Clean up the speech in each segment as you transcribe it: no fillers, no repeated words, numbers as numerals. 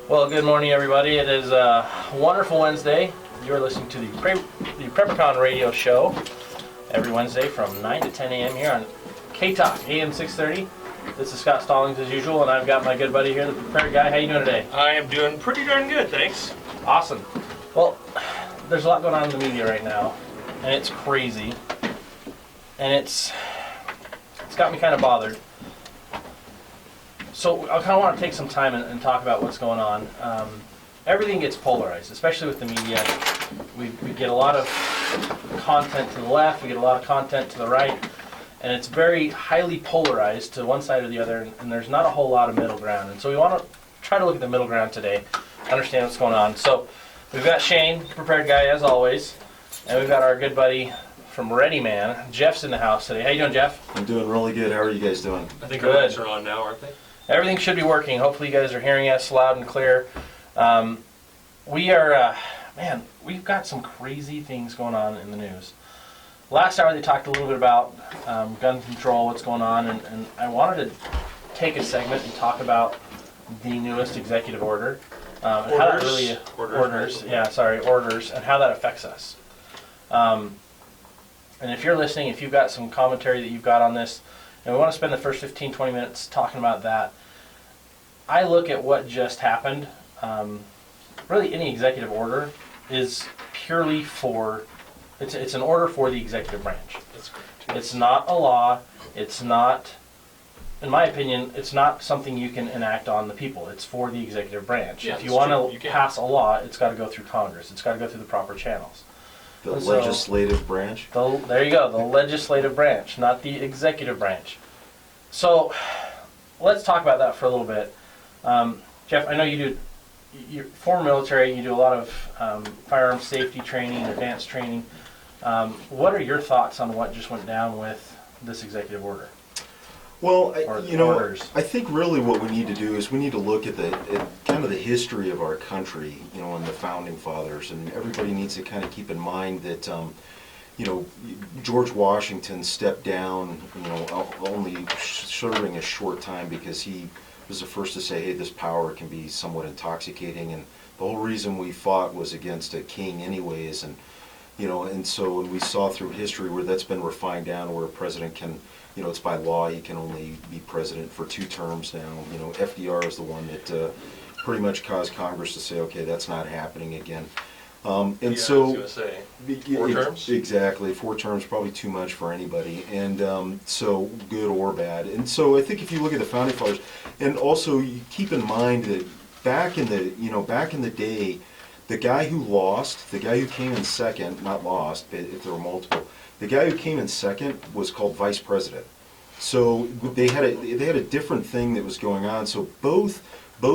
Well, good morning, everybody. It is a wonderful Wednesday. You're listening to the PrepperCon radio show every Wednesday from 9 to 10 a.m. here on K-Talk, AM 630. This is Scott Stallings as usual, and I've got my good buddy here, the prepared guy. How you doing today? I am doing pretty darn good, thanks. Awesome. Well, there's a lot going on in the media right now, and it's crazy, and it's got me kind of bothered. So I kind of want to take some time and talk about what's going on. Everything gets polarized, especially with the media. We get a lot of content to the left, we get a lot of content to the right, and it's very highly polarized to one side or the other, and there's not a whole lot of middle ground. And so we want to try to look at the middle ground today, understand what's going on. So we've got Shane, prepared guy as always, and we've got our good buddy from ReadyMan. Jeff's in the house today. How you doing, Jeff? I'm doing really good. How are you guys doing? I think Good. our mics are on now, aren't they? Everything should be working. Hopefully you guys are hearing us loud and clear. We are, man, we've got some crazy things going on in the news. Last hour they talked a little bit about gun control, what's going on, and I wanted to take a segment and talk about the newest executive order. And how that really, orders, and how that affects us. And if you're listening, if you've got some commentary that you've got on this, and we want to spend the first 15, 20 minutes talking about that. I look at what just happened. Really, any executive order is purely for, it's an order for the executive branch. That's correct. It's not a law. It's not, in my opinion, it's not something you can enact on the people. It's for the executive branch. Yeah, if you want to pass a law, it's got to go through Congress. It's got to go through the proper channels. The legislative branch? There you go, the legislative branch, not the executive branch. So let's talk about that for a little bit. Jeff, I know you're former military, you do a lot of firearm safety training, advanced training. What are your thoughts on what just went down with this executive order? Well, orders? I think really what we need to do is we need to look at kind of the history of our country, and the founding fathers, and everybody needs to kind of keep in mind that, George Washington stepped down, only serving a short time because he was the first to say, hey, this power can be somewhat intoxicating, and the whole reason we fought was against a king anyways, and so we saw through history where that's been refined down, where a president can, it's by law, he can only be president for 2 terms now. FDR is the one that pretty much caused Congress to say, okay, that's not happening again. So, I was going to say, 4 terms? Exactly, 4 terms, probably too much for anybody, and so good or bad. And so I think if you look at the founding fathers, and also you keep in mind that back in the day, the guy who came in second, not lost, but if there were multiple, the guy who came in second was called vice president. So they had a different thing that was going on. So both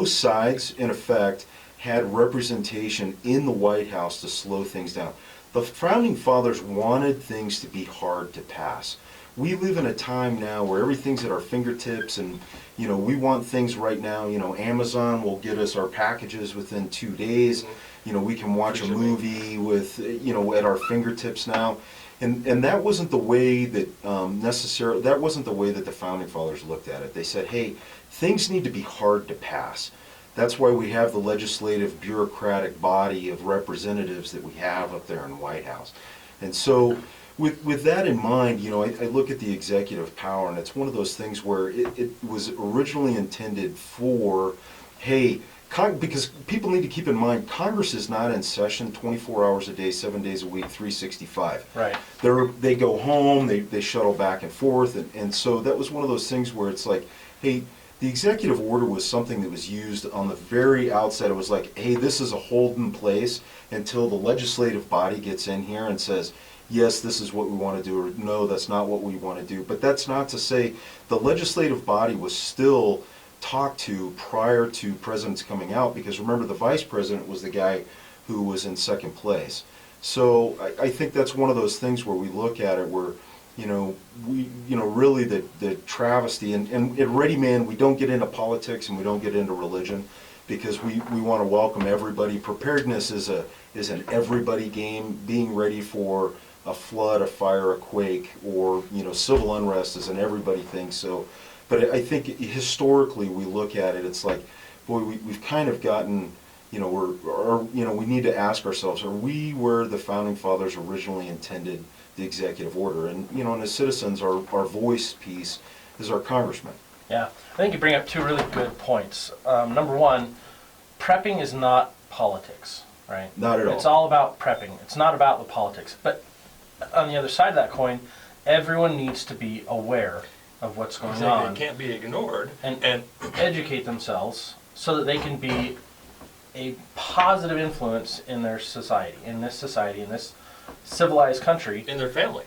sides, in effect, had representation in the White House to slow things down. The founding fathers wanted things to be hard to pass. We live in a time now where everything's at our fingertips, and we want things right now. Amazon will get us our packages within 2 days. We can watch a movie with at our fingertips now. And that wasn't the way that that wasn't the way that the founding fathers looked at it. They said, hey, things need to be hard to pass. That's why we have the legislative bureaucratic body of representatives that we have up there in the White House. And so with that in mind, I look at the executive power, and it's one of those things where it was originally intended for, hey, because people need to keep in mind, Congress is not in session 24 hours a day, 7 days a week, 365. Right. They go home, they shuttle back and forth, and so that was one of those things where it's like, hey, the executive order was something that was used on the very outset. It was like, hey, this is a hold in place until the legislative body gets in here and says, yes, this is what we want to do, or no, that's not what we want to do. But that's not to say the legislative body was still talked to prior to presidents coming out, because remember, the vice president was the guy who was in second place. So I think that's one of those things where we look at it where, really the travesty, and at ReadyMan, we don't get into politics and we don't get into religion, because we want to welcome everybody. Preparedness is an everybody game. Being ready for a flood, a fire, a quake, or civil unrest is an everybody thing. So, but I think historically we look at it, it's like boy, we've kind of gotten, we need to ask ourselves, are we where the Founding Fathers originally intended the executive order? And, and as citizens, our voice piece is our congressman. Yeah, I think you bring up two really good points. Number one, prepping is not politics, right? Not at all. It's all about prepping. It's not about the politics. But on the other side of that coin, everyone needs to be aware of what's going on. It can't be ignored. And educate themselves so that they can be a positive influence in their society, in this civilized country. In their family.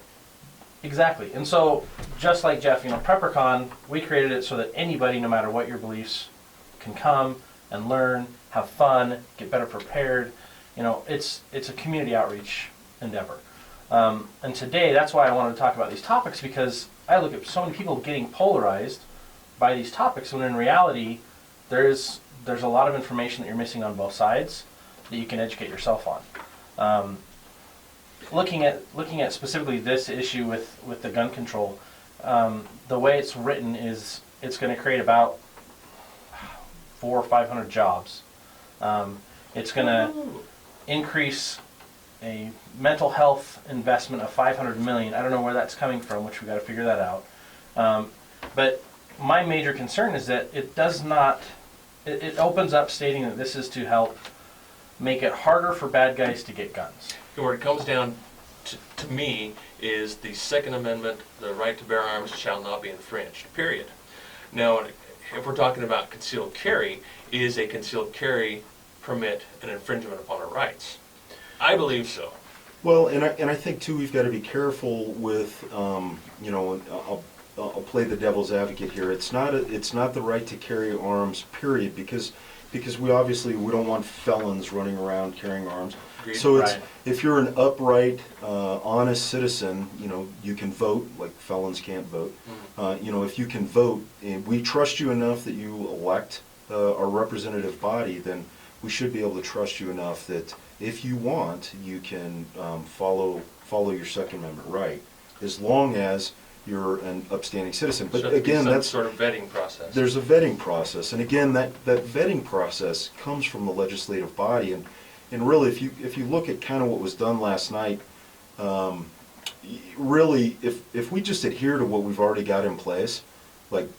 Exactly. And so, just like Jeff, PrepperCon, we created it so that anybody, no matter what your beliefs, can come and learn, have fun, get better prepared. It's a community outreach endeavor. And today, that's why I wanted to talk about these topics, because I look at so many people getting polarized by these topics, when in reality, there's a lot of information that you're missing on both sides that you can educate yourself on. Looking at specifically this issue with the gun control, the way it's written is it's going to create about 400 or 500 jobs. It's going to increase a mental health investment of 500 million. I don't know where that's coming from, which we got to figure that out. But my major concern is that it does not. It opens up stating that this is to help make it harder for bad guys to get guns. Where it comes down to me is the Second Amendment, the right to bear arms shall not be infringed, period. Now, if we're talking about concealed carry, is a concealed carry permit an infringement upon our rights? I believe so. Well, and I think too, we've got to be careful with, I'll play the devil's advocate here. It's not the right to carry arms, period, because we don't want felons running around carrying arms. Agreed. So it's, Right. if you're an upright, honest citizen, you can vote, like felons can't vote. If you can vote, and we trust you enough that you elect our representative body, then we should be able to trust you enough that if you want, you can follow your Second Amendment right, as long as you're an upstanding citizen. But So again, some that's sort of vetting process. there's a vetting process, and again, that vetting process comes from the legislative body, and really, if you look at kind of what was done last night, really, if we just adhere to what we've already got in place, like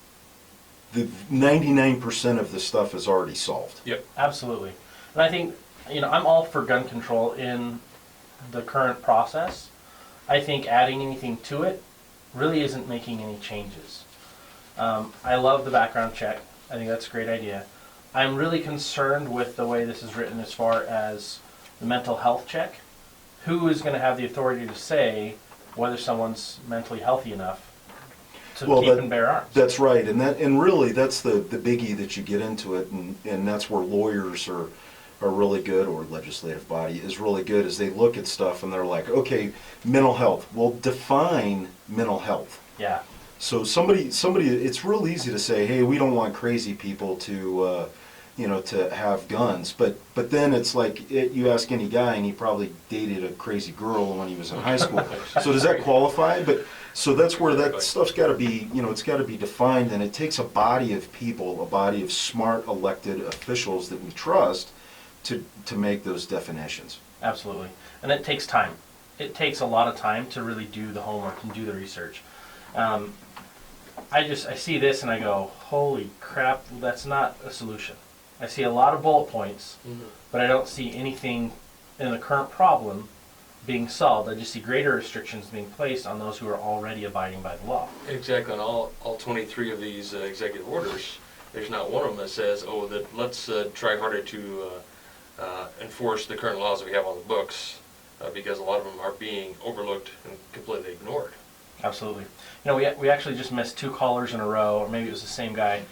the 99% of the stuff is already solved. Yep. Absolutely. And I think, I'm all for gun control in the current process. I think adding anything to it really isn't making any changes. I love the background check. I think that's a great idea. I'm really concerned with the way this is written as far as the mental health check. Who is going to have the authority to say whether someone's mentally healthy enough to keep and bear arms? That's right, and really that's the biggie that you get into it, and that's where lawyers are really good, or legislative body is really good, is they look at stuff and they're like, okay, mental health. Well, define mental health. Yeah. So somebody, it's real easy to say, hey, we don't want crazy people to, to have guns. But then it's like, you ask any guy, and he probably dated a crazy girl when he was in high school. So does that qualify? But so that's where that stuff's got to be, it's got to be defined, and it takes a body of people, a body of smart elected officials that we trust to make those definitions. Absolutely. And it takes time. It takes a lot of time to really do the homework and do the research. I see this and I go, holy crap, that's not a solution. I see a lot of bullet points, but I don't see anything in the current problem being solved. I just see greater restrictions being placed on those who are already abiding by the law. Exactly. On all 23 of these executive orders, there's not one of them that says, let's try harder to enforce the current laws that we have on the books, because a lot of them are being overlooked and completely ignored. Absolutely. We actually just missed 2 callers in a row, or maybe it was the same guy.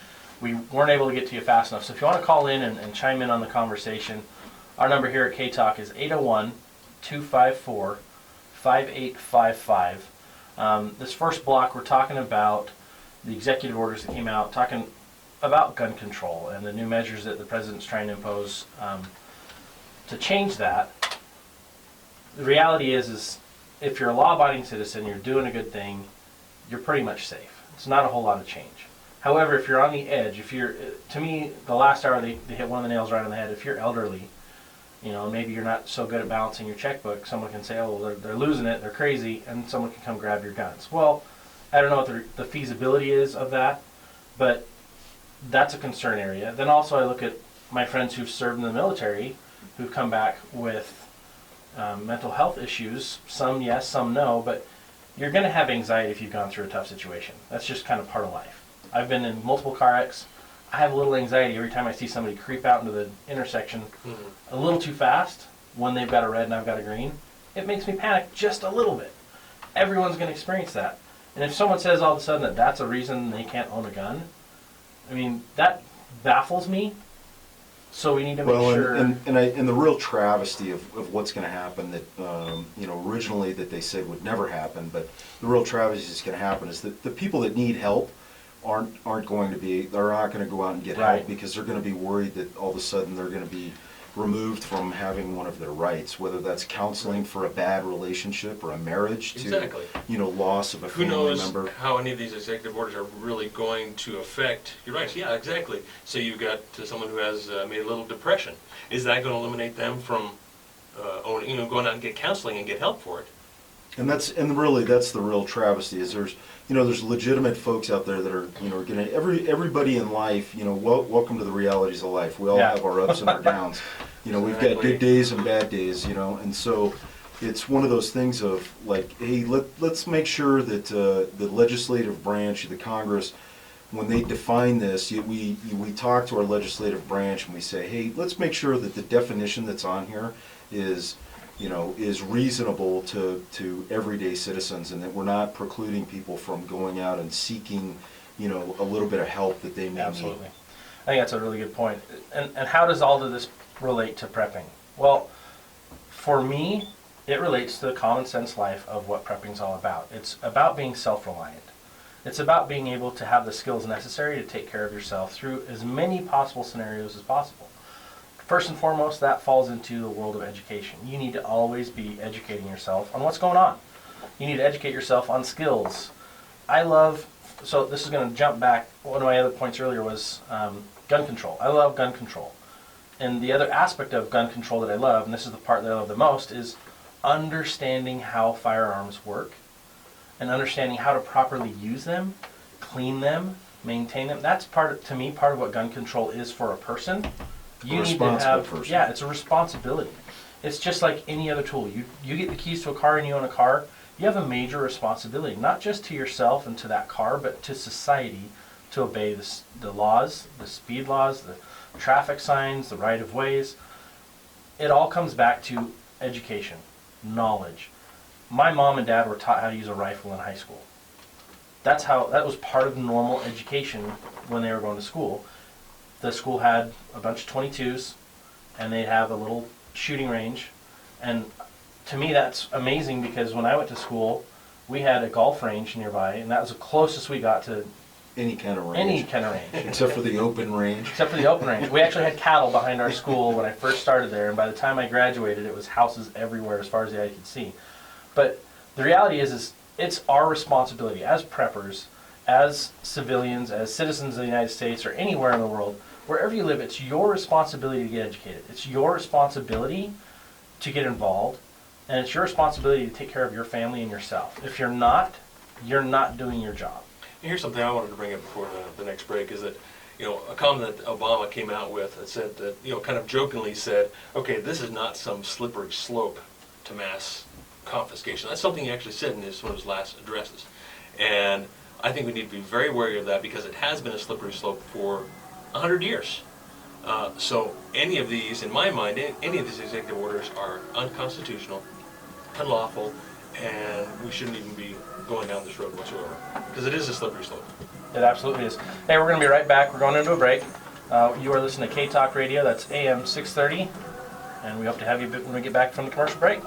We weren't able to get to you fast enough. So if you want to call in and chime in on the conversation, our number here at K-Talk is 801-254-5855. This first block, we're talking about the executive orders that came out, talking about gun control and the new measures that the president's trying to impose to change that. The reality is if you're a law-abiding citizen, you're doing a good thing, you're pretty much safe. It's not a whole lot of change. However, if you're on the edge, to me, the last hour they hit one of the nails right on the head. If you're elderly, maybe you're not so good at balancing your checkbook, someone can say, oh, well, they're losing it, they're crazy, and someone can come grab your guns. Well, I don't know what the feasibility is of that, but that's a concern area. Then also I look at my friends who've served in the military, who've come back with mental health issues. Some yes, some no, but you're going to have anxiety if you've gone through a tough situation. That's just kind of part of life. I've been in multiple car wrecks. I have a little anxiety every time I see somebody creep out into the intersection a little too fast when they've got a red and I've got a green. It makes me panic just a little bit. Everyone's going to experience that. And if someone says all of a sudden that that's a reason they can't own a gun, I mean, that baffles me. So we need to make sure. And the real travesty of what's going to happen that originally that they said would never happen, but the real travesty that's going to happen is that the people that need help they're not going to go out and get help because they're going to be worried that all of a sudden they're going to be removed from having one of their rights, whether that's counseling for a bad relationship or a marriage to loss of a family member. Who knows how any of these executive orders are really going to affect your rights? Yeah, exactly. So you've got someone who has maybe a little depression. Is that going to eliminate them from going out and get counseling and get help for it? And that's the real travesty is there's legitimate folks out there that are getting everybody in life. Welcome to the realities of life. We all have our ups and our downs. We've got good days and bad days. And so it's one of those things of like, hey, let's make sure that the legislative branch, the Congress, when they define this, we talk to our legislative branch and we say, hey, let's make sure that the definition that's on here is reasonable to everyday citizens, and that we're not precluding people from going out and seeking, a little bit of help that they may Absolutely. need. I think that's a really good point. And how does all of this relate to prepping? Well, for me, it relates to the common sense life of what prepping is all about. It's about being self-reliant. It's about being able to have the skills necessary to take care of yourself through as many possible scenarios as possible. First and foremost, that falls into the world of education. You need to always be educating yourself on what's going on. You need to educate yourself on skills. So this is going to jump back. One of my other points earlier was gun control. I love gun control. And the other aspect of gun control that I love, and this is the part that I love the most, is understanding how firearms work and understanding how to properly use them, clean them, maintain them. That's part of what gun control is for a person. You need to have, person. Yeah, it's a responsibility. It's just like any other tool. You get the keys to a car and you own a car, you have a major responsibility, not just to yourself and to that car, but to society, to obey the laws, the speed laws, the traffic signs, the right-of-ways. It all comes back to education, knowledge. My mom and dad were taught how to use a rifle in high school. That was part of normal education when they were going to school. The school had a bunch of 22s, and they'd have a little shooting range. And to me, that's amazing because when I went to school, we had a golf range nearby, and that was the closest we got to any kind of range. Except for the open range. We actually had cattle behind our school when I first started there, and by the time I graduated, it was houses everywhere as far as the eye could see. But the reality is it's our responsibility as preppers, as civilians, as citizens of the United States, or anywhere in the world, wherever you live, it's your responsibility to get educated. It's your responsibility to get involved, and it's your responsibility to take care of your family and yourself. If you're not doing your job. And here's something I wanted to bring up before the next break is that, a comment that Obama came out with that said that, kind of jokingly said, okay, this is not some slippery slope to mass confiscation. That's something he actually said in one of his last addresses. And I think we need to be very wary of that because it has been a slippery slope for 100 years. So any of these, in my mind, any of these executive orders are unconstitutional, unlawful, and we shouldn't even be going down this road whatsoever because it is a slippery slope. It absolutely is. Hey, we're going to be right back. We're going into a break. You are listening to K-Talk Radio. That's AM 630, and we hope to have you when we get back from the commercial break.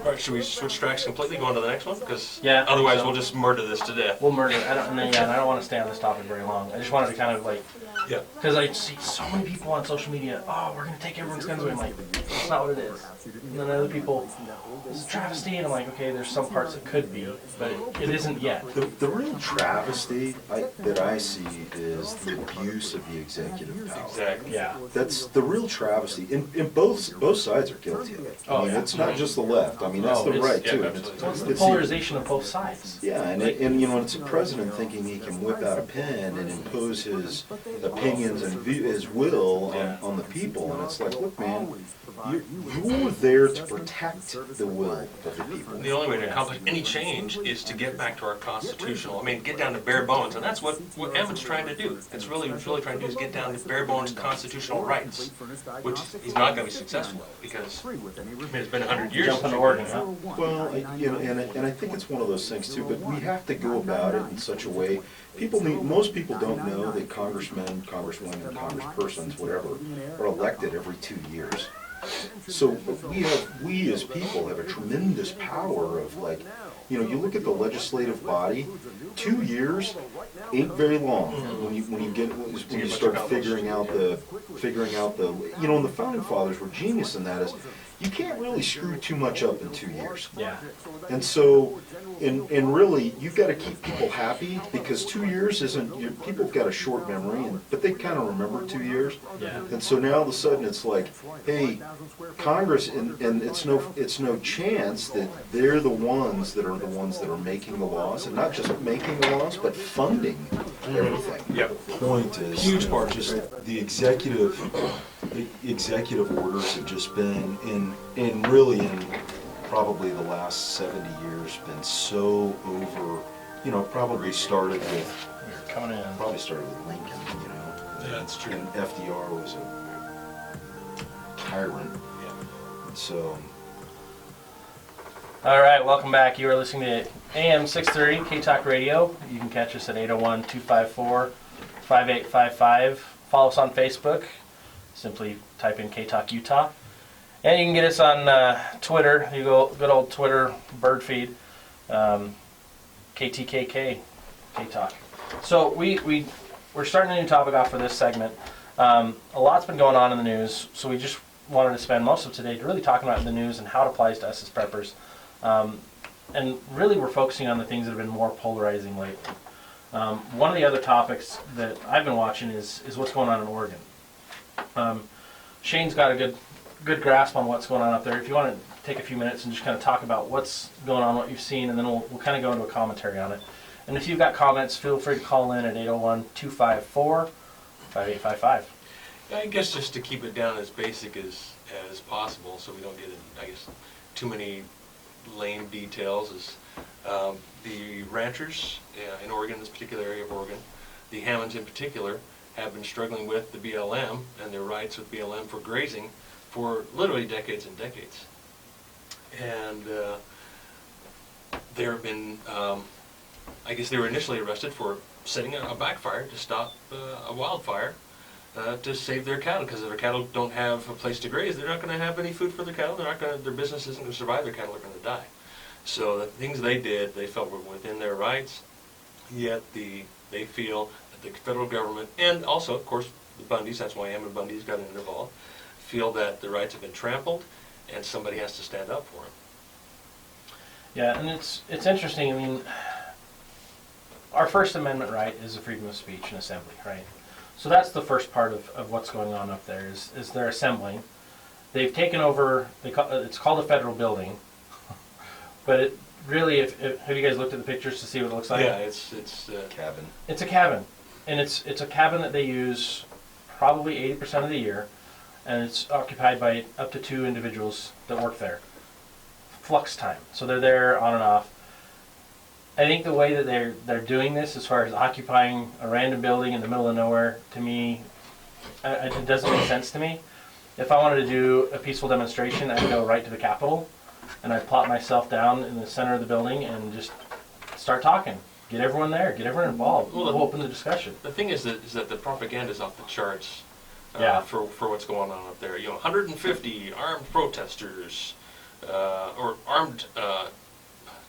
All right, should we switch tracks completely, go on to the next one? Because Yeah, otherwise so. we'll just murder this to death. We'll murder it. And I don't want to stay on this topic very long. I just wanted to kind of like, Yeah. because I see so many people on social media, oh, we're going to take everyone's guns away. I'm like, that's not what it is. And then other people, it's a travesty. And I'm like, okay, there's some parts it could be, but it isn't yet. The real travesty that I see is the abuse of the executive power. Exactly. Yeah. That's the real travesty, and both sides are guilty of it. I Oh, mean, yeah. it's not just the left. I mean, that's Oh, the it's- right yeah, too. absolutely. Well, it's the It's polarization of both sides. Yeah, and you know, it's a president thinking he can whip out a pen and impose his opinions and his will on the people, and it's like, look, man, you're there to protect the will of the people. The only way to accomplish any change is to get back to our constitutional, I mean, get down to bare bones, and that's what Hammond's trying to do. It's really, what he's really trying to do is get down to bare bones constitutional rights, which he's not going to be successful at because, I mean, it's been 100 years. Jump into Oregon, huh? Well, you know, and I think it's one of those things too. But we have to go about it in such a way. Most people don't know that congressmen, congresswomen, congresspersons, whatever, are elected every 2 years. So we as people have a tremendous power of, like, you know, you look at the legislative body, 2 years ain't very long when you start figuring out the you know, and the founding fathers were genius in that is you can't really screw too much up in 2 years. Yeah. And so, and really, you've got to keep people happy because 2 years people have got a short memory, but they kind of remember 2 years. Yeah. And so now all of a sudden it's like, hey, Congress, and it's no chance that they're the ones that are making the laws, and not just making the laws, but funding everything. Yep. The point is, Huge part. just the executive orders have just been in probably the last 70 years been so over, you know, probably started with Coming in. Lincoln, you know. Yeah, that's true. And FDR was a tyrant. Yeah. And so, All right, welcome back. You are listening to AM 630 K-Talk Radio. You can catch us at 801-254-5855. Follow us on Facebook. Simply type in K-Talk Utah. And you can get us on Twitter. You go good old Twitter bird feed. KTKK K-Talk. So we're starting a new topic off for this segment. A lot's been going on in the news, so we just wanted to spend most of today really talking about the news and how it applies to us as preppers. And really we're focusing on the things that have been more polarizing lately. One of the other topics that I've been watching is what's going on in Oregon. Shane's got a good grasp on what's going on up there. If you want to take a few minutes and just kind of talk about what's going on, what you've seen, and then we'll kind of go into a commentary on it. And if you've got comments, feel free to call in at 801-254-5855. I guess just to keep it down as basic as possible, so we don't get, too many lame details. Is the ranchers in Oregon, this particular area of Oregon, the Hammonds in particular, have been struggling with the BLM and their rights with BLM for grazing for literally decades and decades. And there have been, I guess they were initially arrested for setting a backfire to stop a wildfire to save their cattle, because if their cattle don't have a place to graze, they're not going to have any food for their cattle. Their business isn't going to survive. Their cattle are going to die. So the things they did, they felt were within their rights. Yet they feel that the federal government, and also, of course, the Bundys, that's why Hammond Bundy's got involved, feel that the rights have been trampled, and somebody has to stand up for them. Yeah, and it's interesting. I mean, our First Amendment right is the freedom of speech and assembly, right? So that's the first part of what's going on up there is they're assembling. They've taken over. It's called a federal building, but it really, have you guys looked at the pictures to see what it looks like? Yeah, it's cabin. It's a cabin, and it's a cabin that they use probably 80% of the year, and it's occupied by up to 2 individuals that work there. Flux time, so they're there on and off. I think the way that they're doing this, as far as occupying a random building in the middle of nowhere, to me, it doesn't make sense to me. If I wanted to do a peaceful demonstration, I'd go right to the Capitol, and I'd plop myself down in the center of the building and just start talking. Get everyone there, get everyone involved. We'll open the discussion. the thing is that the propaganda is off the charts Yeah. for what's going on up there. 150 armed protesters or armed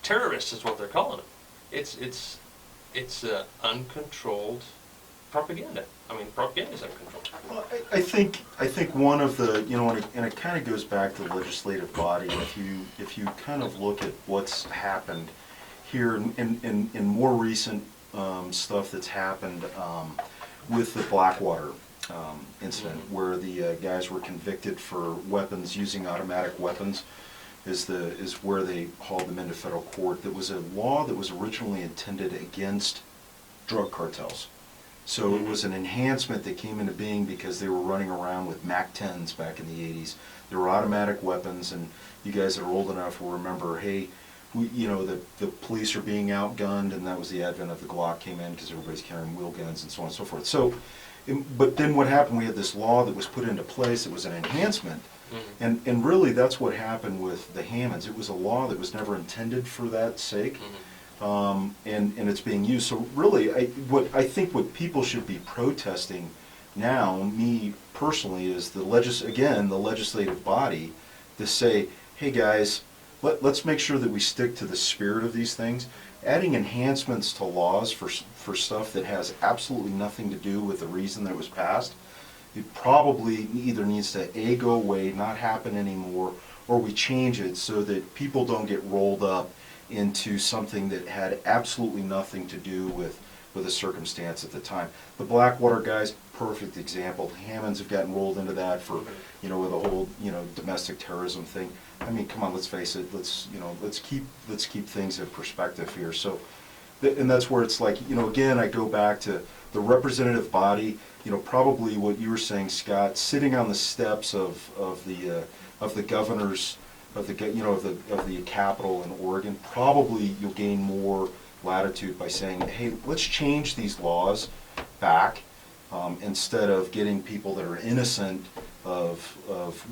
terrorists is what they're calling them. It's uncontrolled propaganda. I mean, propaganda is uncontrolled. Well, I think one of the, you know, and it kind of goes back to the legislative body. If you kind of look at what's happened here in more recent stuff that's happened with the Blackwater incident, where the guys were convicted for weapons, using automatic weapons, is where they hauled them into federal court. That was a law that was originally intended against drug cartels. So it was an enhancement that came into being because they were running around with MAC-10s back in the 80s. They were automatic weapons, and you guys that are old enough will remember, hey, you know, the police are being outgunned, and that was the advent of the Glock came in because everybody's carrying wheel guns and so on and so forth. So, but then what happened, we had this law that was put into place. It was an enhancement. And really that's what happened with the Hammonds. It was a law that was never intended for that sake. And it's being used. So really, I think what people should be protesting now, me personally, is the legislative body to say, hey guys, let's make sure that we stick to the spirit of these things. Adding enhancements to laws for stuff that has absolutely nothing to do with the reason that it was passed, it probably either needs to A, go away, not happen anymore, or we change it so that people don't get rolled up into something that had absolutely nothing to do with a circumstance at the time. The Blackwater guys, perfect example. Hammonds have gotten rolled into that for, you know, with the whole, you know, domestic terrorism thing. I mean, come on, let's face it. Let's keep things in perspective here. So, and that's where it's like, you know, again, I go back to the representative body. You know, probably what you were saying, Scott, sitting on the steps of the governor's of the Capitol in Oregon. Probably you'll gain more latitude by saying, hey, let's change these laws back instead of getting people that are innocent of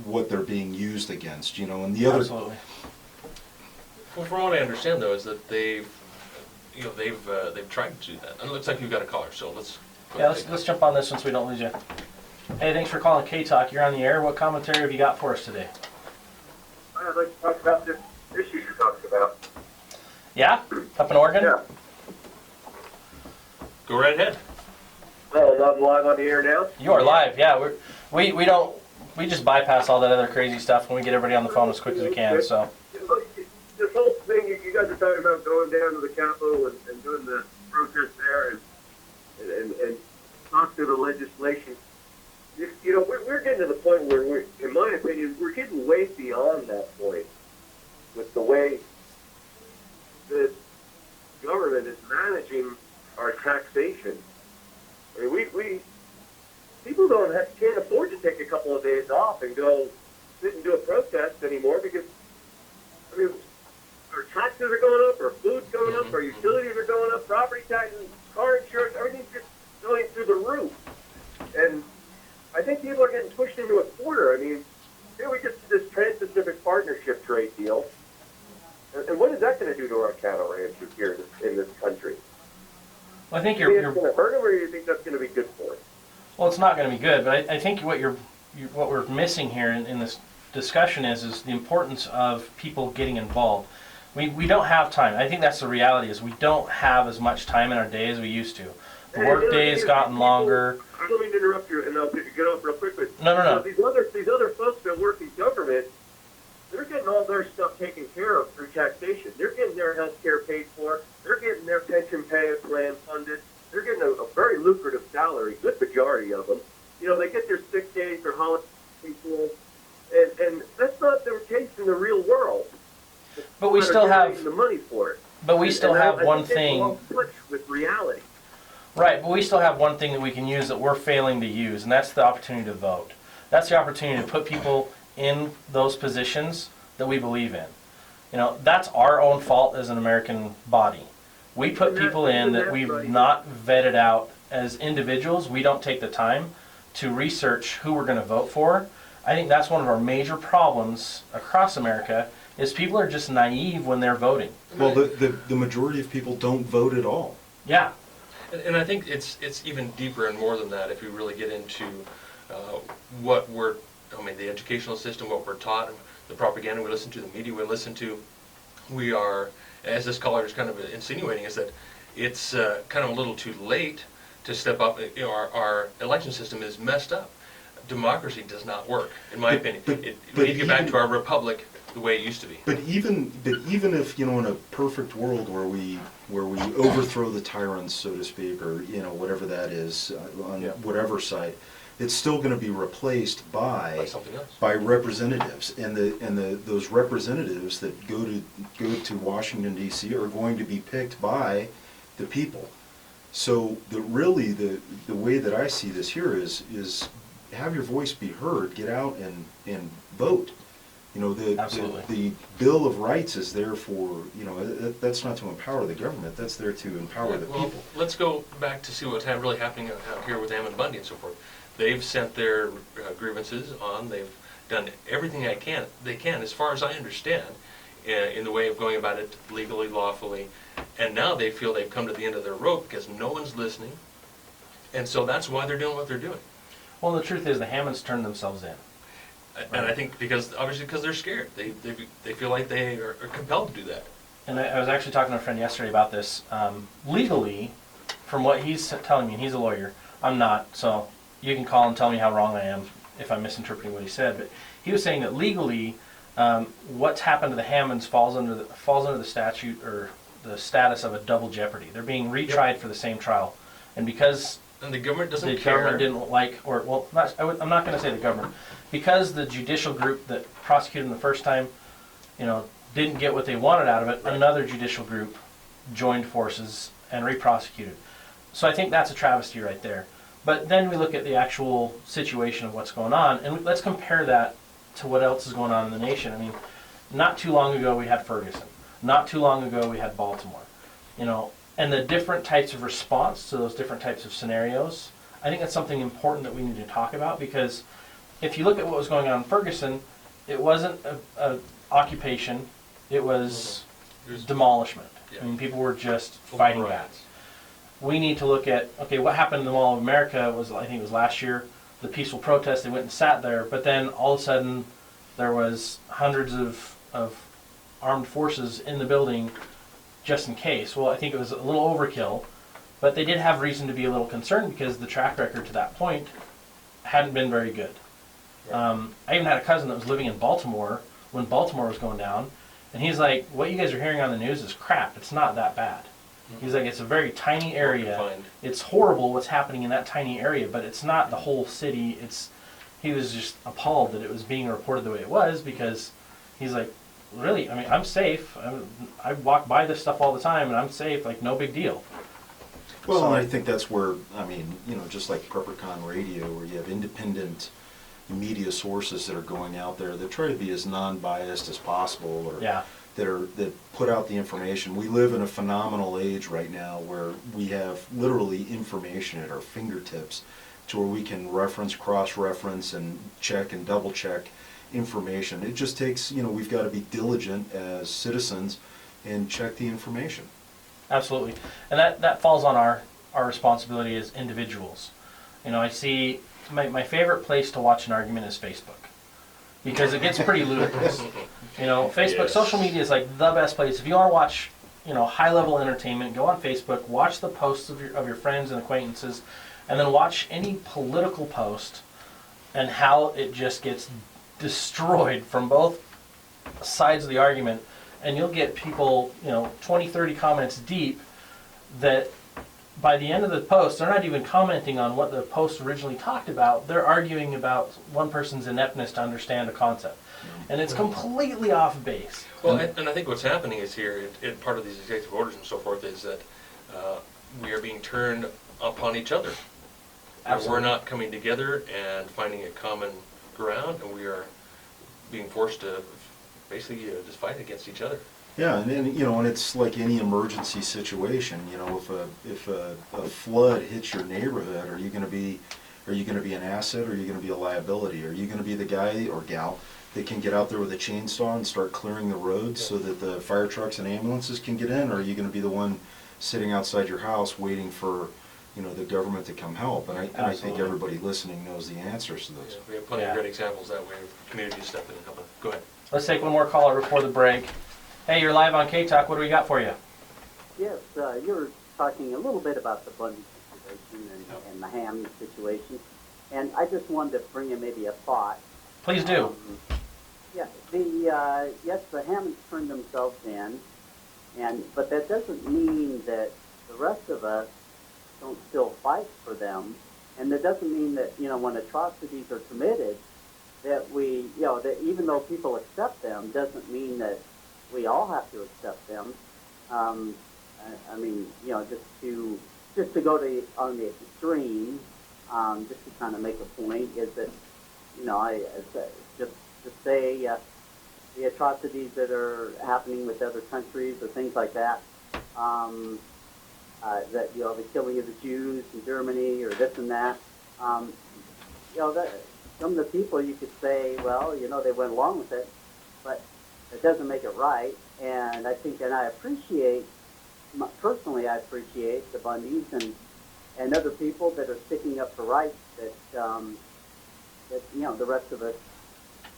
what they're being used against. You know, and the other. Absolutely. Well, from what I understand though, is that they've tried to do that. And it looks like you've got a caller, so let's. Yeah, let's jump on this one so we don't lose you. Hey, thanks for calling K-Talk. You're on the air. What commentary have you got for us today? I'd like to talk about this issue you're talking about. Yeah? Up in Oregon? Yeah. Go right ahead. Well, I'm live on the air now. You are live, yeah. We just bypass all that other crazy stuff and we get everybody on the phone as quick as we can, so. This whole thing, you guys are talking about going down to the Capitol and doing the protest there and talk to the legislation. You know, we're getting to the point where in my opinion, we're getting way beyond that point with the way the government is managing our taxation. I mean, we people can't afford to take a couple of days off and go sit and do a protest anymore because, I mean, our taxes are going up, our food's going up, our utilities are going up, property taxes, car insurance, everything's just going through the roof. And I think people are getting pushed into a corner. I mean, here we get this Trans-Pacific Partnership trade deal. And what is that going to do to our cattle ranchers here in this country? Well, I think Do you think it's going to hurt them, or do you think that's going to be good for it? well, it's not going to be good, but I think what we're missing here in this discussion is the importance of people getting involved. We don't have time. I think that's the reality, is we don't have as much time in our day as we used to. The work day has gotten longer. I don't mean to interrupt you, and I'll get off real quick, but No. these other folks that work in government, they're getting all their stuff taken care of through taxation. They're getting their health care paid for. They're getting their pension plan funded. They're getting a very lucrative salary, good majority of them. You know, they get their sick days, their holiday people, and that's not the case in the real world. But we still have the money for it. But we still have one thing. With reality. Right, but we still have one thing that we can use that we're failing to use, and that's the opportunity to vote. That's the opportunity to put people in those positions that we believe in. You know, that's our own fault as an American body. We put people in that we've not vetted out as individuals. We don't take the time to research who we're going to vote for. I think that's one of our major problems across America, is people are just naive when they're voting. Well, the majority of people don't vote at all. Yeah. And I think it's even deeper and more than that if you really get into what the educational system, what we're taught. the propaganda we listen to, the media we listen to. We are, as this caller is kind of insinuating, is that it's kind of a little too late to step up. You know, our election system is messed up. Democracy does not work, in my opinion. We need to get back to our republic the way it used to be. But even if, you know, in a perfect world where we overthrow the tyrants, so to speak, or, you know, whatever that is on whatever side, it's still going to be replaced by something else, by representatives, and those representatives that go to Washington D.C. are going to be picked by the people. So the way that I see this here is have your voice be heard. Get out and vote. You know, the Bill of Rights is there for, you know, that's not to empower the government. That's there to empower the people. Let's go back to see what's really happening out here with Hammond, Bundy, and so forth. They've sent their grievances on. They've done everything they can, as far as I understand, in the way of going about it legally, lawfully. And now they feel they've come to the end of their rope because no one's listening. And so that's why they're doing what they're doing. Well, the truth is the Hammonds turned themselves in. And I think because they're scared. They feel like they are compelled to do that. And I was actually talking to a friend yesterday about this. Legally, from what he's telling me, and he's a lawyer, I'm not, so you can call and tell me how wrong I am if I'm misinterpreting what he said. But he was saying that legally, what's happened to the Hammonds falls under the statute or the status of a double jeopardy. They're being retried for the same trial, and because the government doesn't the care. government didn't like, or well, I'm not going to say the government, because the judicial group that prosecuted them the first time, you know, didn't get what they wanted out of it. Right. Another judicial group joined forces and re-prosecuted. So I think that's a travesty right there. But then we look at the actual situation of what's going on, and let's compare that to what else is going on in the nation. I mean, not too long ago we had Ferguson. Not too long ago we had Baltimore. You know, and the different types of response to those different types of scenarios, I think that's something important that we need to talk about, because if you look at what was going on in Ferguson, it wasn't a occupation, it was demolishment. Yeah. I mean, people were just fighting back. We need to look at, okay, what happened in the Mall of America was, I think it was last year, the peaceful protest, they went and sat there, but then all of a sudden there was hundreds of armed forces in the building just in case. Well, I think it was a little overkill, but they did have reason to be a little concerned because the track record to that point hadn't been very good. I even had a cousin that was living in Baltimore when Baltimore was going down, and he's like, what you guys are hearing on the news is crap. It's not that bad. He's like, it's a very tiny area. It's horrible what's happening in that tiny area, but it's not the whole city. He was just appalled that it was being reported the way it was, because he's like, really, I mean, I'm safe. I walk by this stuff all the time, and I'm safe, like, no big deal. Well, So, and I think that's where, I mean, you know, just like PrepperCon Radio, where you have independent media sources that are going out there that try to be as non-biased as possible, or yeah. that put out the information. We live in a phenomenal age right now where we have literally information at our fingertips, to where we can reference, cross-reference, and check and double-check information. It just takes, you know, we've got to be diligent as citizens and check the information. Absolutely. And that falls on our responsibility as individuals. You know, I see my favorite place to watch an argument is Facebook, because it gets pretty ludicrous. You know, Facebook, Yes. Social media is like the best place. If you want to watch, you know, high-level entertainment, go on Facebook, watch the posts of your friends and acquaintances, and then watch any political post and how it just gets destroyed from both sides of the argument. And you'll get people, you know, 20, 30 comments deep that by the end of the post, they're not even commenting on what the post originally talked about. They're arguing about one person's ineptness to understand a concept. And it's completely off base. Well, and I think what's happening is here, in part of these executive orders and so forth, is that we are being turned upon each other. Absolutely. We're not coming together and finding a common ground, and we are being forced to basically just fight against each other. Yeah, and you know, and it's like any emergency situation. You know, if a flood hits your neighborhood, are you going to be an asset, or are you going to be a liability? Are you going to be the guy or gal that can get out there with a chainsaw and start clearing the roads so that the fire trucks and ambulances can get in, or are you going to be the one sitting outside your house waiting for, you know, the government to come help? And I think everybody listening knows the answers to those. Yeah, we have plenty of great examples that way of communities stepping in and helping. Go ahead. Let's take one more caller before the break. Hey, you're live on K-Talk. What do we got for you? Yes, you were talking a little bit about the Bundy situation and the Hammond situation, and I just wanted to bring in maybe a thought. Please do. Yeah, yes, the Hammonds turned themselves in, but that doesn't mean that the rest of us don't still fight for them, and that doesn't mean that, when atrocities are committed, that that even though people accept them, doesn't mean that we all have to accept them. I mean, just to go on the extreme, just to kind of make a point, is that, just to say the atrocities that are happening with other countries or things like that, that, the killing of the Jews in Germany or this and that, that some of the people you could say, well, they went along with it, but it doesn't make it right. And I think, and I appreciate, personally, I appreciate the Bundys and other people that are sticking up for rights that the rest of us,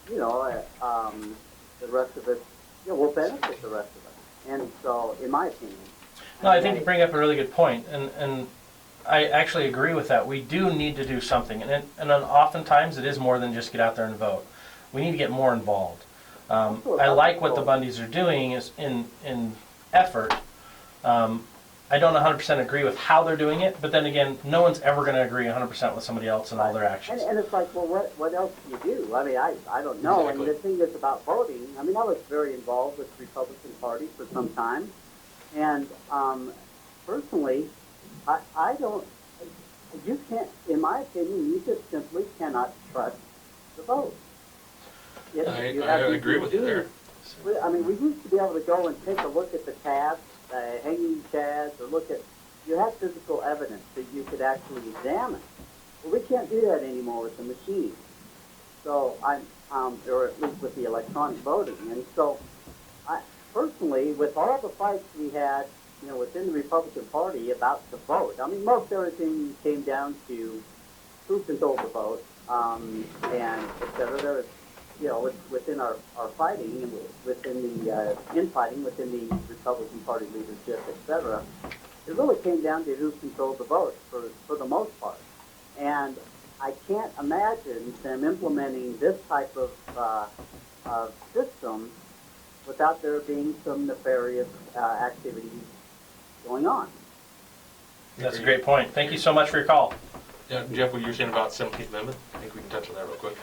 the rest of us, will benefit the rest of us. And so, in my opinion. No, I think you bring up a really good point, and I actually agree with that. We do need to do something, and then oftentimes it is more than just get out there and vote. We need to get more involved. I like what the Bundys are doing is in effort. I don't 100% agree with how they're doing it, but then again, no one's ever going to agree 100% with somebody else in all their actions. And it's like, well, what else do you do? I mean, I don't know. Exactly. And the thing is about voting, I mean, I was very involved with the Republican Party for some time. And personally, I don't, you can't, in my opinion, you just simply cannot trust the vote. I agree with you there. I mean, we used to be able to go and take a look at the tabs, hanging chads, or look at, you have physical evidence that you could actually examine. Well, we can't do that anymore with the machine. So or at least with the electronic voting. And so, personally, with all the fights we had, within the Republican Party about the vote, I mean, most everything came down to who controlled the vote, and et cetera. There was, within our fighting and within the infighting within the Republican Party leadership, et cetera, it really came down to who controlled the vote for the most part. And I can't imagine them implementing this type of system without there being some nefarious activities going on. That's a great point. Thank you so much for your call. Yeah, Jeff, what you were saying about 17th Amendment, I think we can touch on that real quick.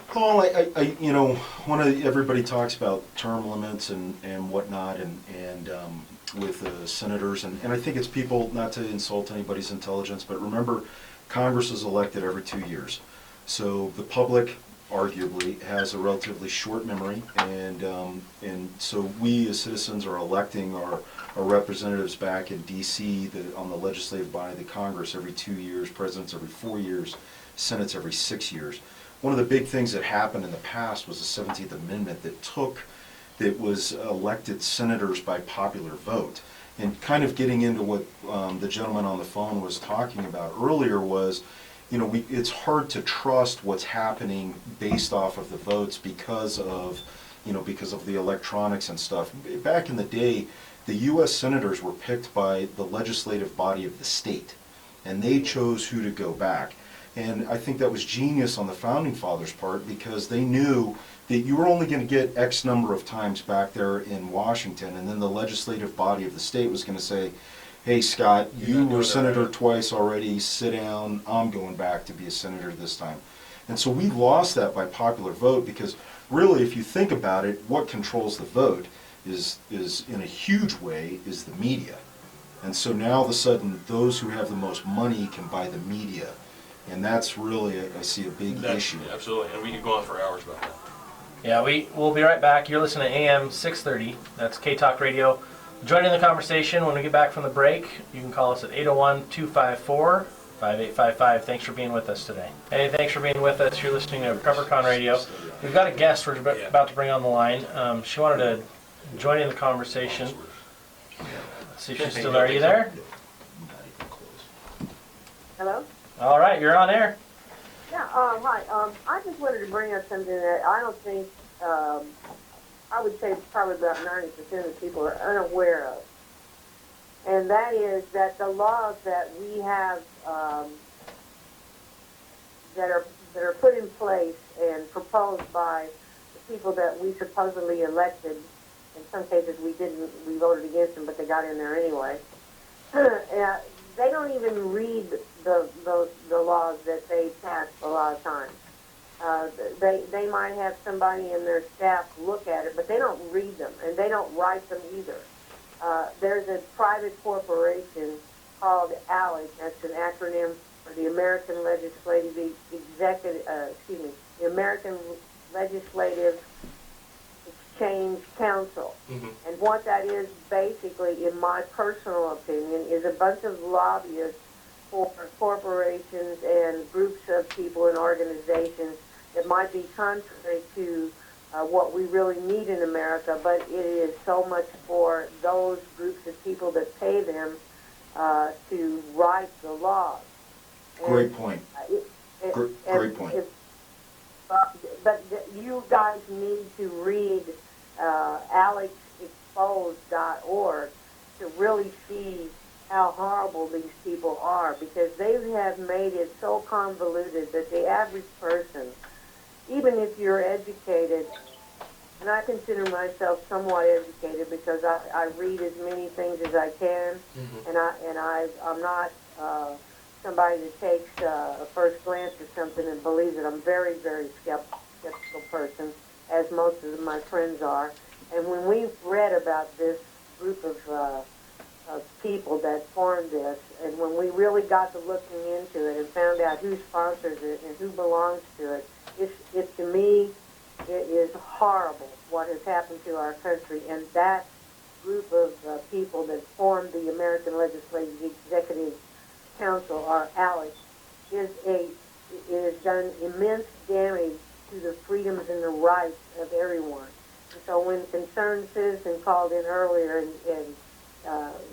Paul, everybody talks about term limits and whatnot, and with senators, and I think it's people, not to insult anybody's intelligence, but remember, Congress is elected every 2 years. So the public, arguably, has a relatively short memory, and so we as citizens are electing our representatives back in D.C. On the legislative body of the Congress every 2 years, presidents every 4 years, senates every 6 years. One of the big things that happened in the past was the 17th Amendment that was elected senators by popular vote. And kind of getting into what the gentleman on the phone was talking about earlier was, it's hard to trust what's happening based off of the votes because of the electronics and stuff. Back in the day, the U.S. senators were picked by the legislative body of the state, and they chose who to go back. And I think that was genius on the Founding Fathers' part, because they knew that you were only going to get X number of times back there in Washington, and then the legislative body of the state was going to say, hey, Scott, you were senator twice already, sit down, I'm going back to be a senator this time. And so we lost that by popular vote, because really, if you think about it, what controls the vote is in a huge way, is the media. And so now all of a sudden, those who have the most money can buy the media. And that's really, I see, a big issue. Absolutely, and we could go on for hours about that. Yeah, we'll be right back. You're listening to AM 630. That's K-Talk Radio. Join in the conversation when we get back from the break. You can call us at 801-254-5855. Thanks for being with us today. Hey, thanks for being with us. You're listening to PrepperCon Radio. We've got a guest we're about to bring on the line. She wanted to join in the conversation. Let's see if she's still there. Are you there? Hello? All right, you're on air. Yeah, hi. I just wanted to bring up something that I don't think I would say probably about 90% of people are unaware of. And that is that the laws that we have that are put in place and proposed by the people that we supposedly elected. In some cases, we voted against them, but they got in there anyway. They don't even read the laws that they pass a lot of times. They might have somebody in their staff look at it, but they don't read them, and they don't write them either. There's a private corporation called ALEC. That's an acronym for the American Legislative the American Legislative Exchange Council. Mm-hmm. And what that is, basically, in my personal opinion, is a bunch of lobbyists for corporations and groups of people and organizations that might be contrary to what we really need in America, but it is so much for those groups of people that pay them to write the laws. Great point. Great point. But you guys need to read alexexposed.org to really see how horrible these people are, because they have made it so convoluted that the average person, even if you're educated, and I consider myself somewhat educated because I read as many things as I can, Mm-hmm. and I'm not somebody that takes a first glance at something and believes it. I'm a very, very skeptical person, as most of my friends are. And when we read about this group of people that formed this, and when we really got to looking into it and found out who sponsors it and who belongs to it, it to me, it is horrible what has happened to our country. And that group of people that formed the American Legislative Executive Council, or ALEC, is done immense damage to the freedoms and the rights of everyone. And so when Concerned Citizen called in earlier and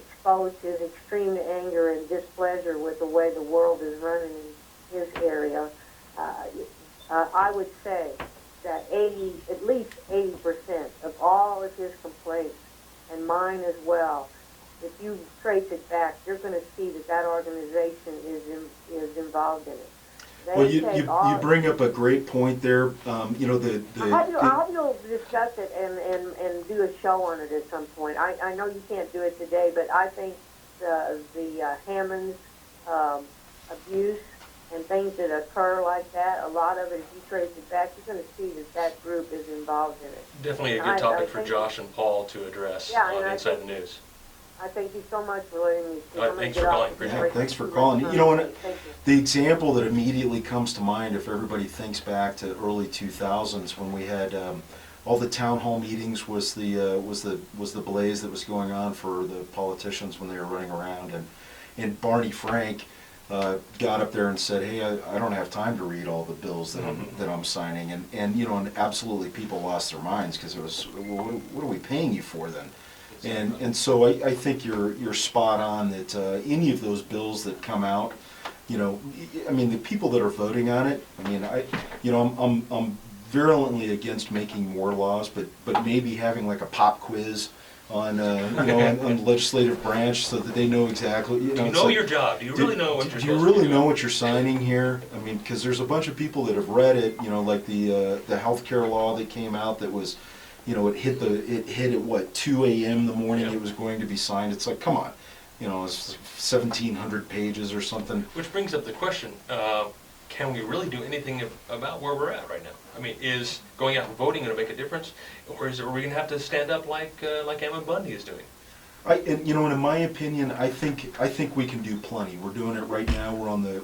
exposed his extreme anger and displeasure with the way the world is running in his area, I would say that at least 80% of all of his complaints, and mine as well, if you trace it back, you're going to see that organization is involved in it. Well, you bring up a great point there. I hope you'll discuss it and do a show on it at some point. I know you can't do it today, but I think the Hammond's abuse and things that occur like that, a lot of it, if you trace it back, you're going to see that group is involved in it. Definitely a good topic for Josh and Paul to address on Inside the News. I thank you so much for letting me speak. Thanks for calling. Appreciate it. Thanks for calling. You know, the example that immediately comes to mind, if everybody thinks back to early 2000s when we had all the town hall meetings, was the blaze that was going on for the politicians when they were running around, and Barney Frank got up there and said, "Hey, I don't have time to read all the bills that I'm signing," and absolutely people lost their minds because it was, well, what are we paying you for then? And so I think you're spot on that any of those bills that come out, I mean, the people that are voting on it, I mean, I'm virulently against making more laws, but maybe having like a pop quiz on on the legislative branch so that they know exactly. Do you know your job? Do you really know what you're supposed to do? Do you really know what you're signing here? I mean, because there's a bunch of people that have read it. Like the healthcare law that came out that was. It hit at what, 2 a.m. the morning it was going to be signed. It's like, come on, it's 1,700 pages or something. Which brings up the question: can we really do anything about where we're at right now? I mean, is going out and voting going to make a difference, or are we going to have to stand up like Bundy is doing? And in my opinion, I think we can do plenty. We're doing it right now. We're on the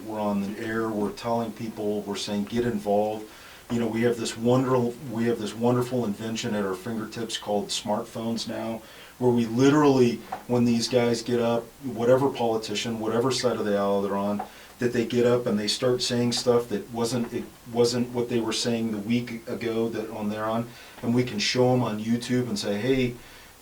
air. We're telling people. We're saying get involved. We have this wonderful invention at our fingertips called smartphones now, where we literally, when these guys get up, whatever politician, whatever side of the aisle they're on, that they get up and they start saying stuff that wasn't what they were saying the week ago that they're on, and we can show them on YouTube and say, hey,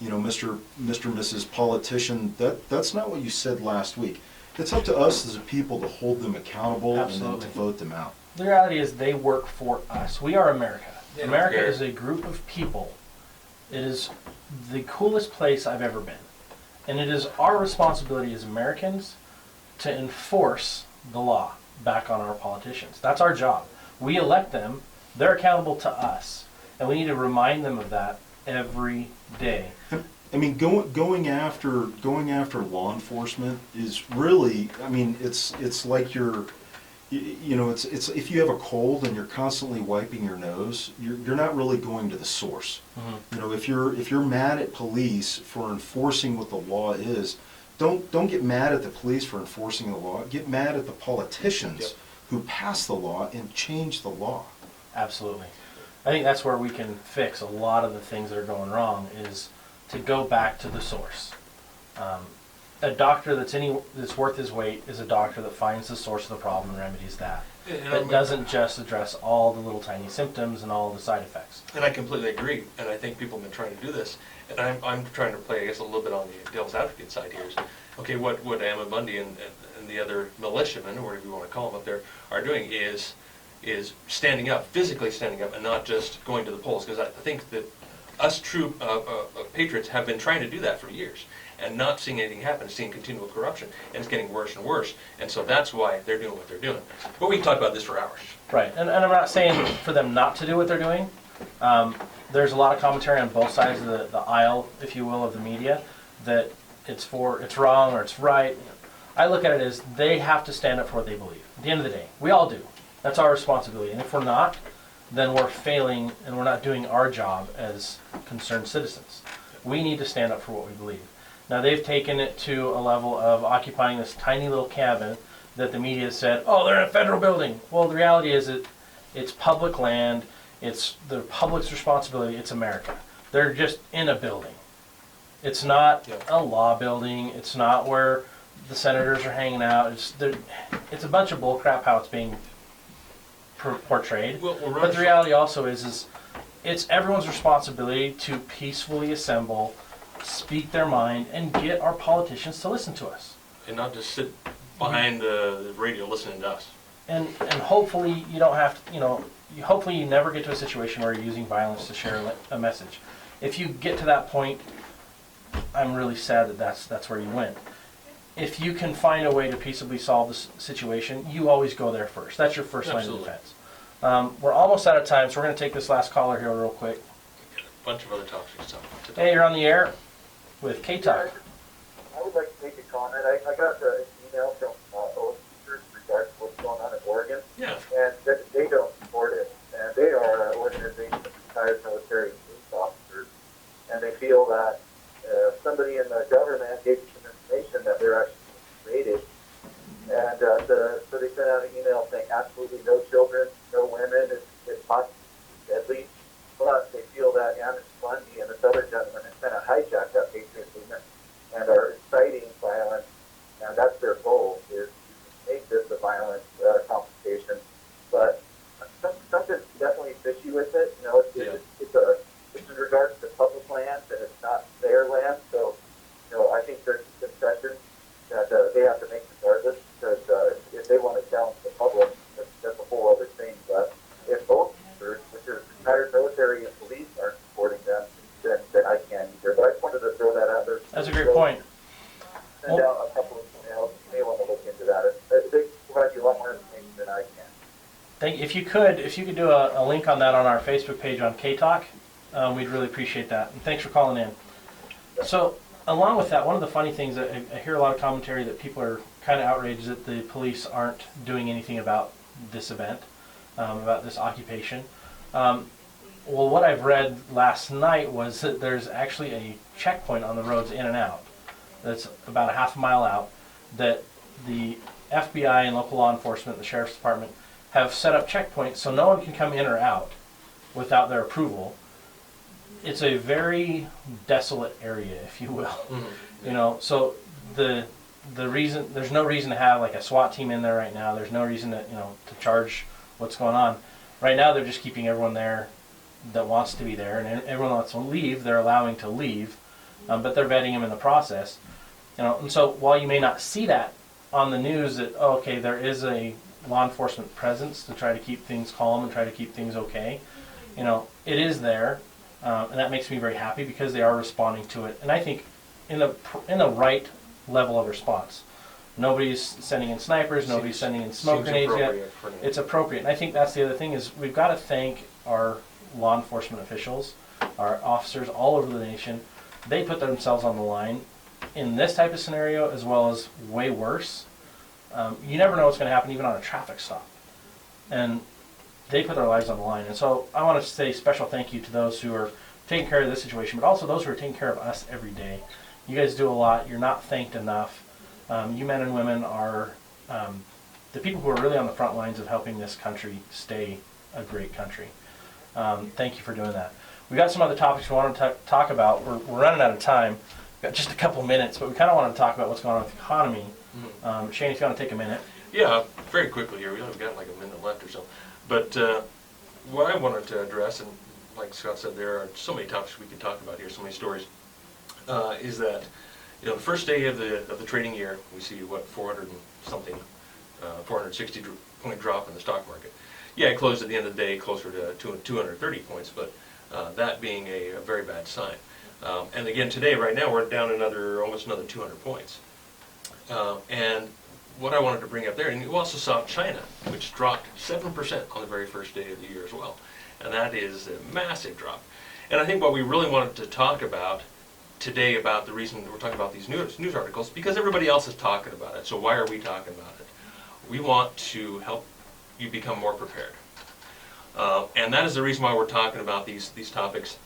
Mr. Mrs. Politician, that's not what you said last week. It's up to us as a people to hold them accountable and then to vote them out. The reality is they work for us. We are America. America is a group of people It is the coolest place I've ever been. And it is our responsibility as Americans to enforce the law back on our politicians. That's our job. We elect them, they're accountable to us, and we need to remind them of that every day. I mean, going after law enforcement is really, I mean, it's like it's if you have a cold and you're constantly wiping your nose, you're not really going to the source. Mm-hmm. You know, if you're mad at police for enforcing what the law is, don't get mad at the police for enforcing the law. Get mad at the politicians Yep. who pass the law and change the law. Absolutely. I think that's where we can fix a lot of the things that are going wrong, is to go back to the source. A doctor that's worth his weight is a doctor that finds the source of the problem and remedies that. That doesn't just address all the little tiny symptoms and all the side effects. And I completely agree, and I think people have been trying to do this, and I'm trying to play, I guess, a little bit on the devil's advocate side here. Is, okay, what Ammon Bundy and the other militiamen, or whatever you want to call them up there, are doing is standing up, physically standing up, and not just going to the polls, because I think that us true patriots have been trying to do that for years, and not seeing anything happen, seeing continual corruption, and it's getting worse and worse, and so that's why they're doing what they're doing. But we can talk about this for hours. Right, and I'm not saying for them not to do what they're doing. There's a lot of commentary on both sides of the aisle, if you will, of the media, that it's wrong or it's right. I look at it as they have to stand up for what they believe. At the end of the day, we all do. That's our responsibility, and if we're not, then we're failing and we're not doing our job as concerned citizens. We need to stand up for what we believe. Now they've taken it to a level of occupying this tiny little cabin that the media said, oh, they're in a federal building. Well, the reality is it's public land, it's the public's responsibility, it's America. They're just in a building. It's not a law building, it's not where the senators are hanging out. It's a bunch of bullcrap how it's being portrayed. But the reality also is it's everyone's responsibility to peacefully assemble, speak their mind, and get our politicians to listen to us. And not just sit behind the radio listening to us. And hopefully you don't have to, hopefully you never get to a situation where you're using violence to share a message. If you get to that point, I'm really sad that that's where you went. If you can find a way to peaceably solve this situation, you always go there first. That's your first line of defense. We're almost out of time, so we're going to take this last caller here real quick. A bunch of other topics to talk about. Hey, you're on the air with K-Talk. I would like to make a comment. I got an email from Oregon regarding what's going on in Oregon, Yeah. and they don't support it. And they are an organization of retired military police officers, and they feel that somebody in the government gave them some information that they're actually created. And so they sent out an email saying absolutely no children, no women, it's possibly deadly. But they feel that Ammon Bundy and this other gentleman have kind of hijacked that patriot movement and are inciting violence, and that's their goal, is to make this a violent confrontation. But something's definitely fishy with it. It's in regards to public land, and it's not their land. So, I think there's concessions that they have to make regardless, because if they want to challenge the public, that's a whole other thing. But if both groups, which are retired military and police, aren't supporting them, then I can't either. But I just wanted to throw that out there. That's a great point. Send out a couple of emails. You may want to look into that. They provide you a lot more information than I can. If you could do a link on that on our Facebook page on K-Talk, we'd really appreciate that. And thanks for calling in. So, along with that, one of the funny things that I hear a lot of commentary that people are kind of outraged that the police aren't doing anything about this event, about this occupation. Well, what I've read last night was that there's actually a checkpoint on the roads in and out that's about a half a mile out that the FBI and local law enforcement, the sheriff's department, have set up checkpoints so no one can come in or out without their approval. It's a very desolate area, if you will. Mm-hmm. So the reason, there's no reason to have like a SWAT team in there right now. There's no reason to to charge what's going on. Right now they're just keeping everyone there that wants to be there, and everyone wants to leave, they're allowing to leave, but they're vetting them in the process. And so while you may not see that on the news that, okay, there is a law enforcement presence to try to keep things calm and try to keep things okay, it is there. and that makes me very happy because they are responding to it, and I think in the right level of response. Nobody's sending in snipers, nobody's sending in smoke grenades yet. It's appropriate, and I think that's the other thing is we've got to thank our law enforcement officials, our officers all over the nation. They put themselves on the line in this type of scenario as well as way worse. You never know what's going to happen even on a traffic stop, and they put their lives on the line. And so I want to say special thank you to those who are taking care of this situation, but also those who are taking care of us every day. You guys do a lot. You're not thanked enough. You men and women are the people who are really on the front lines of helping this country stay a great country. Thank you for doing that. We got some other topics we want to talk about. We're running out of time. We've got just a couple minutes, but we kind of want to talk about what's going on with the economy. Shane, if you want to take a minute. Yeah, very quickly here. We've got like a minute left or so. But what I wanted to address, and like Scott said, there are so many topics we could talk about here, so many stories, is that the first day of the trading year, we see what 400 and something, 460 point drop in the stock market. Yeah, it closed at the end of the day closer to 230 points, but that being a very bad sign. And again, today, right now, we're down almost another 200 points. And what I wanted to bring up there, and you also saw China, which dropped 7% on the very first day of the year as well. And that is a massive drop. And I think what we really wanted to talk about today about the reason we're talking about these news articles, because everybody else is talking about it. So why are we talking about it? We want to help you become more prepared. And that is the reason why we're talking about these topics.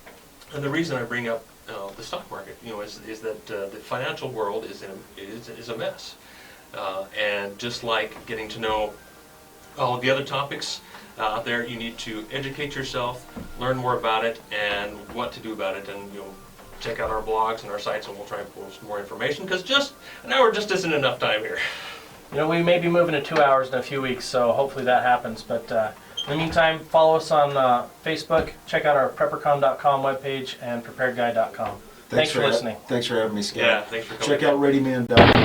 And the reason I bring up the stock market, is that the financial world is a mess. And just like getting to know all of the other topics out there, you need to educate yourself, learn more about it, and what to do about it. And check out our blogs and our sites, and we'll try and post more information, because just an hour just isn't enough time here. We may be moving to 2 hours in a few weeks, so hopefully that happens. But in the meantime, follow us on Facebook, check out our PrepperCon.com webpage, and PreparedGuy.com. Thanks for listening. Thanks for having me, Scott. Yeah, thanks for coming. Check out ReadyMan.com.